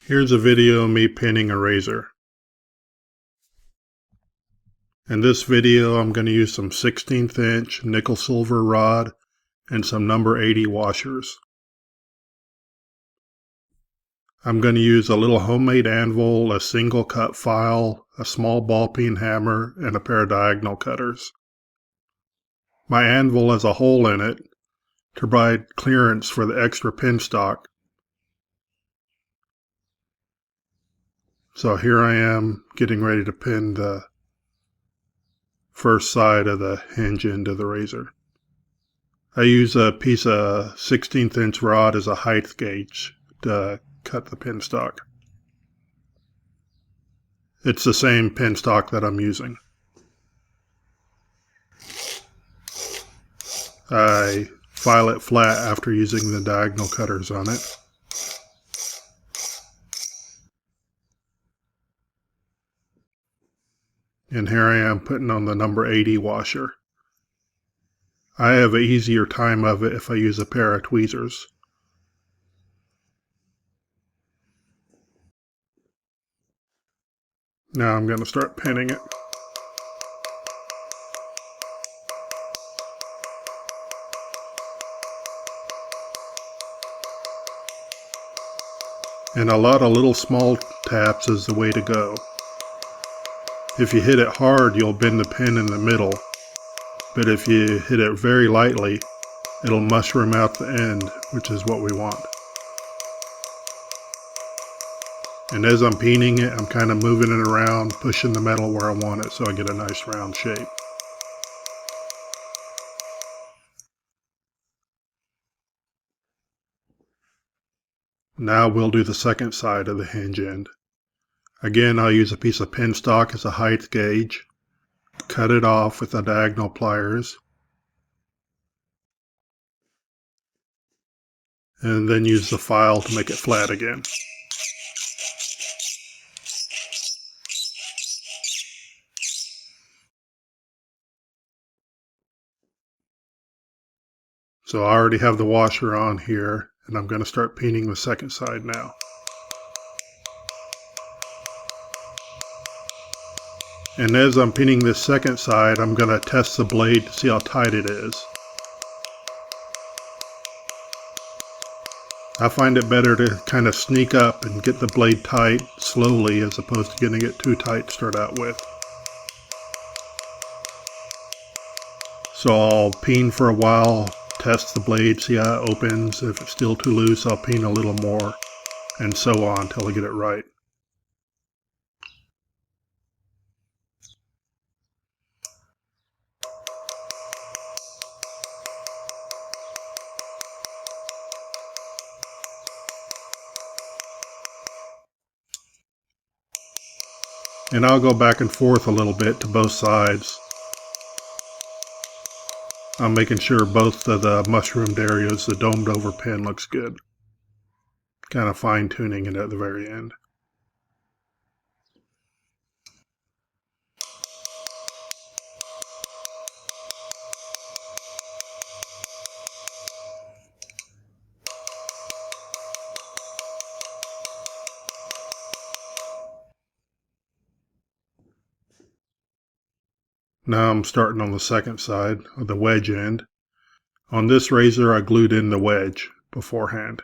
Here's a video of me pinning a razor. In this video I'm going to use some 16th inch nickel silver rod and some number 80 washers. I'm going to use a little homemade anvil, a single cut file, a small ball peen hammer, and a pair of diagonal cutters. My anvil has a hole in it to provide clearance for the extra pin stock. So here I am getting ready to pin the first side of the hinge end of the razor. I use a piece of 16th inch rod as a height gauge to cut the pin stock. It's the same pin stock that I'm using. I file it flat after using the diagonal cutters on it. And here I am putting on the number 80 washer. I have an easier time of it if I use a pair of tweezers. Now I'm going to start pinning it. And a lot of little small taps is the way to go. If you hit it hard, you'll bend the pin in the middle, but if you hit it very lightly, it'll mushroom out the end, which is what we want. And as I'm peening it, I'm kind of moving it around, pushing the metal where I want it so I get a nice round shape. Now we'll do the second side of the hinge end. Again, I'll use a piece of pin stock as a height gauge, cut it off with the diagonal pliers, and then use the file to make it flat again. So I already have the washer on here, and I'm going to start peening the second side now. And as I'm peening this second side, I'm going to test the blade to see how tight it is. I find it better to kind of sneak up and get the blade tight slowly as opposed to getting it too tight to start out with. So I'll peen for a while, test the blade, see how it opens. If it's still too loose, I'll peen a little more, and so on until I get it right. And I'll go back and forth a little bit to both sides. I'm making sure both of the mushroomed areas, the domed over pin, looks good. Kind of fine tuning it at the very end. Now I'm starting on the second side of the wedge end. On this razor I glued in the wedge beforehand.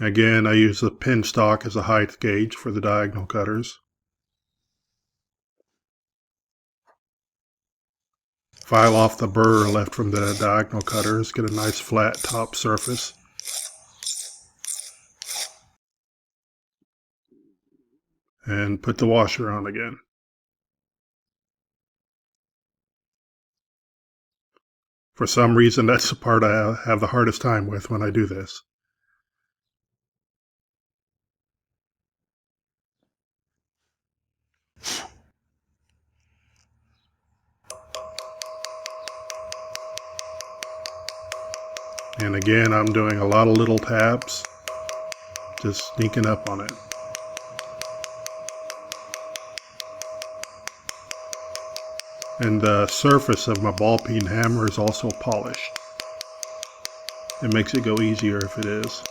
Again, I use the pin stock as a height gauge for the diagonal cutters. File off the burr left from the diagonal cutters, get a nice flat top surface. And put the washer on again. For some reason, that's the part I have the hardest time with when I do this. And again, I'm doing a lot of little taps, just sneaking up on it. And the surface of my ball peen hammer is also polished. It makes it go easier if it is.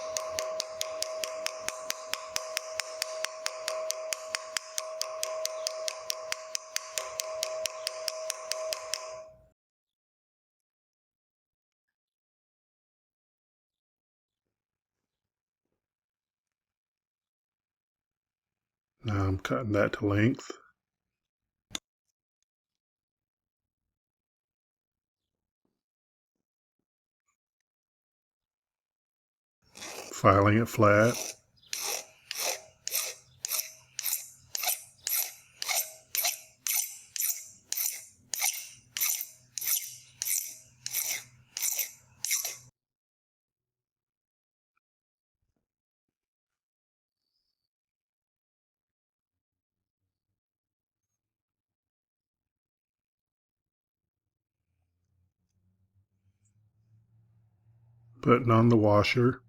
Now I'm cutting that to length. Filing it flat. Putting on the washer.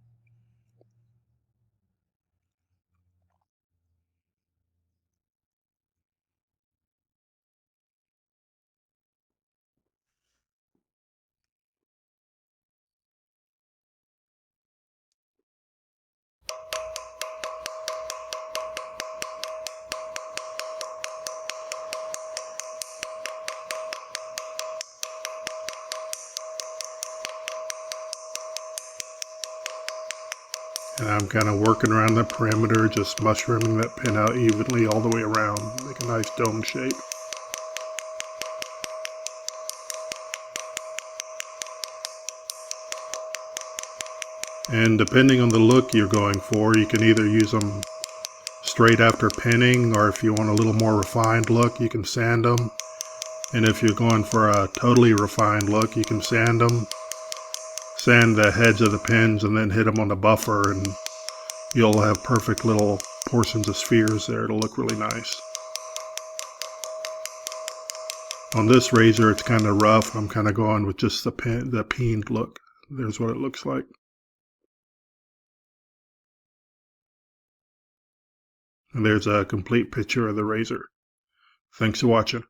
And I'm kind of working around the perimeter, just mushrooming that pin out evenly all the way around, make a nice dome shape. And depending on the look you're going for, you can either use them straight after pinning, or if you want a little more refined look, you can sand them. And if you're going for a totally refined look, you can sand them, sand the heads of the pins, and then hit them on the buffer, and you'll have perfect little portions of spheres there. It'll look really nice. On this razor, it's kind of rough. I'm kind of going with just the peened look. There's what it looks like. And there's a complete picture of the razor. Thanks for watching.